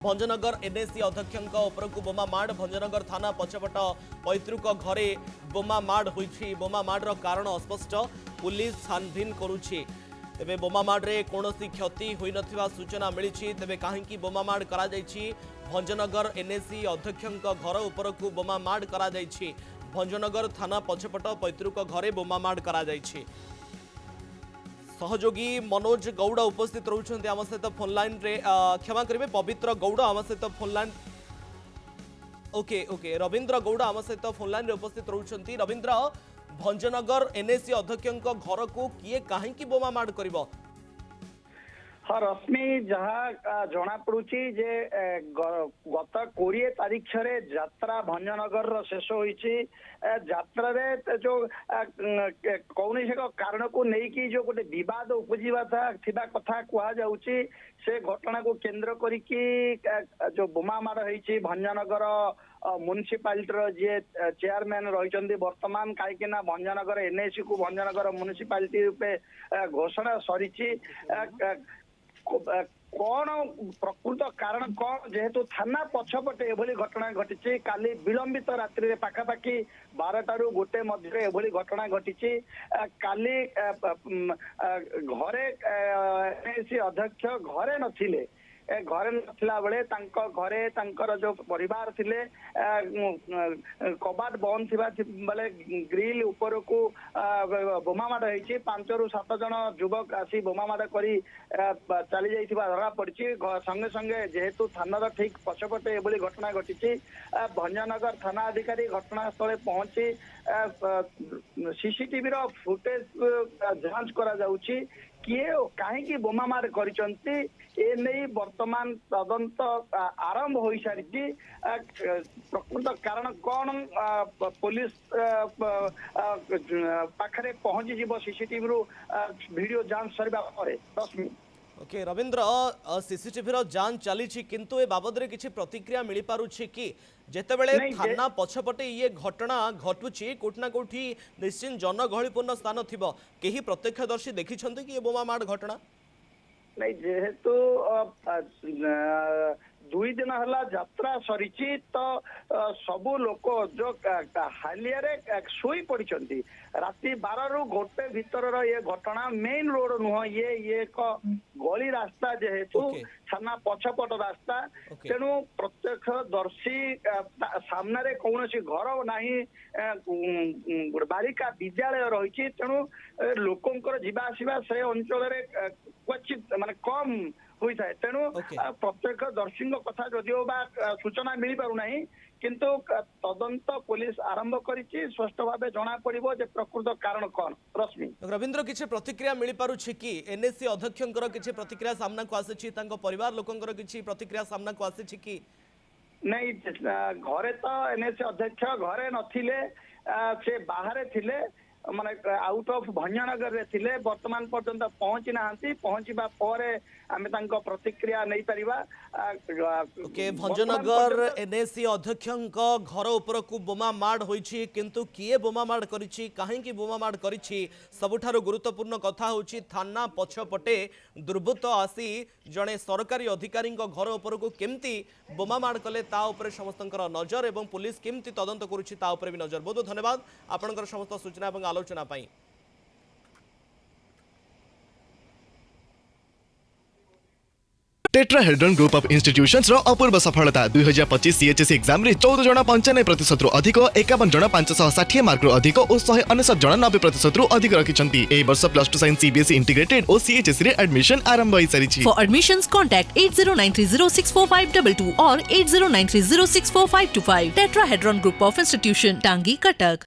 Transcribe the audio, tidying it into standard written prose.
Bhanjanagar NAC अध्यक्ष उपरकू बोमा माड़ भंजनगर थाना पछपट पैतृक घरे बोमा माड़ होइछि। बोमा माड़ कारण अस्पष्ट, पुलिस छानभिन करुछि। तेबे बोमा माड़े कौनसी क्षति होई नथिबा सूचना मिलिछि। तेबे काहेकि बोमा माड़ करा जाइछि? भंजनगर एनएसी अध्यक्ष घर उपरकू बोमा माड़ करा जाइछि। भंजनगर थाना पछपट पैतृक घरे बोमा माड़ करा जाइछि। सहयोगी मनोज गौड़ उपस्थित रहउछन्ते आम सहित फोन लाइन रे। क्षमा करेंगे, पवित्र गौड़ आम सहित phone line. Okay Ravindra Gaur आम सहित फोन लाइन रे उपस्थित रहउछन्ती। रवींद्र, भंजनगर एनएसी अध्यक्ष घर को किए काहेकि बोमा माड़ करिवो? हाँ रश्मि, जहाँ जना पड़ुची जे गत 20 तारीख रे यात्रा भंजनगर शेष होईची। यात्रा रे जो कौन कारण को लेकिन जो गोटे विवाद उपजीवा थिबा कथा कहा जाउची, से घटना को केंद्र करिकी जो बोमा माड़ होईची भंजनगर म्युनिसिपालिटी जे चेयरमैन रही वर्तमान कहीं भंजनगर एनएसी को भंजनगर म्युनिसिपालिटी रूपे घोषणा सरी। कौन प्रकृत कारण कौन, जेहेतु थाना पछपटे एभली घटना घटी। काली विलंबित रात्रि रे पाखापाखि 12 रु 1 मध्य एभली घटना घटी। काली घरे एनएसी अध्यक्ष घरे नथिले। घरे नथिला बेले घरे जो परिवार थिले कबाट बंद थिबा बेले ग्रिल ऊपर को बोमा माड़ होईची। 5 रु 7 जन युवक आसी बोमा माड़ करी चली जाइथिबा धरा पड़ची। संगे संगे जेहेतु थानार ठीक पछपटे एभली घटना घटी, भंजनगर थाना अधिकारी घटनास्थल पहुंची सीसीटीवी रो फुटेज जांच करा जाउची। किए कहीं बोमा माड़ करिसंती ए नहीं वर्तमान तदंत आरंभ हो सारी। प्रकृत कारण कौन पुलिस पाखरे पहुंची जीव सीसीटीवी रू वीडियो जांच सरबा परे। ओके रवींद्र, सीसीटीवी रो जांच चली, किंतु ए बाबद रे किछि प्रतिक्रिया मिली पारुछि कि जेतेबेले थाना पछपटे ये घटना घटुछि कोठना कोठी निश्चित जनगहलीपूर्ण स्थान थिबो, केही प्रत्यक्षदर्शी देखिछन्ते कि ये बोमा माड़ घटना? नहीं, जेहेतु 2 दिन हला यात्रा सरीची तो सबू लोक जो हालिया रे सोई पड़िछंती। राति 12 रु 1 भीतर ये घटना मेन रोड नुह, ये एक गली रास्ता जेहेतु थाना पछपट रास्ता। तेणु प्रत्यक्षदर्शी सामने रे कौनसी घर नाही, बालिका विद्यालय रही। तेणु लोकंकर जीवा आसीबा से अंचल रे क्वचित माने कम होता है। तेणु प्रत्यक्षदर्शी कथा जदिओ बा सूचना मिल पारु नाही, किंतु तदंत पुलिस आरंभ करिछि। स्पष्ट भाव जना पड़िबो जे प्रकृत कारण कौन। रश्मि, रवींद्र, किछि प्रतिक्रिया मिल पारुछि कि एनएसी अध्यक्षकर किछि प्रतिक्रिया सामना को आसीछि? तांको परिवार लोकंकर किछि प्रतिक्रिया सामना को आसीछि कि नहीं? घरे तो एनएसी अध्यक्ष घरे नथिले, से बाहर थिले, माने आउट ऑफ भंजनगर रे थिले। वर्तमान पर्यंत पहुंची नाहंती। पहुंचीबा परे आमे तांको प्रतिक्रिया नै परिबा। ओके, भंजनगर एनएसी अध्यक्षक घर ऊपर को बोमा माड़ होईछि, किंतु किए बोमा माड़ करिछि, काहेकि बोमा माड़ करिछि, सबुठारु गुरुत्वपूर्ण कथा होछि थाना पछपटे दुर्बृत्त आसी जणे सरकारी अधिकारी घर ऊपर को केमती बोमा माड़ कले ता ऊपर समस्तंकर नजर एवं पुलिस केमती तदंत करुछि ता ऊपर भी नजर। बहुत बहुत धन्यवाद आपनकर समस्त सूचना एवं आलोचना पाई। टेट्राहेड्रन ग्रुप ऑफ इंस्टीट्यूशंस रो अपूर्व सफलता 2025 सीएचएससी एग्जाम रे 14 जण 95% रु अधिक, 51 जण 560 मार्क रु अधिक और 199 जण 90% रु अधिक रखिछंती। ए वर्ष +2 साइंस सीबीएसई इंटीग्रेटेड और सीएचएससी रे एडमिशन आरंभ होई सारिछि। फॉर एडमिशंस कांटेक्ट 8093064522 और 8093064525। टेट्राहेड्रन ग्रुप ऑफ इंस्टीट्यूशन, टांगी, कटक।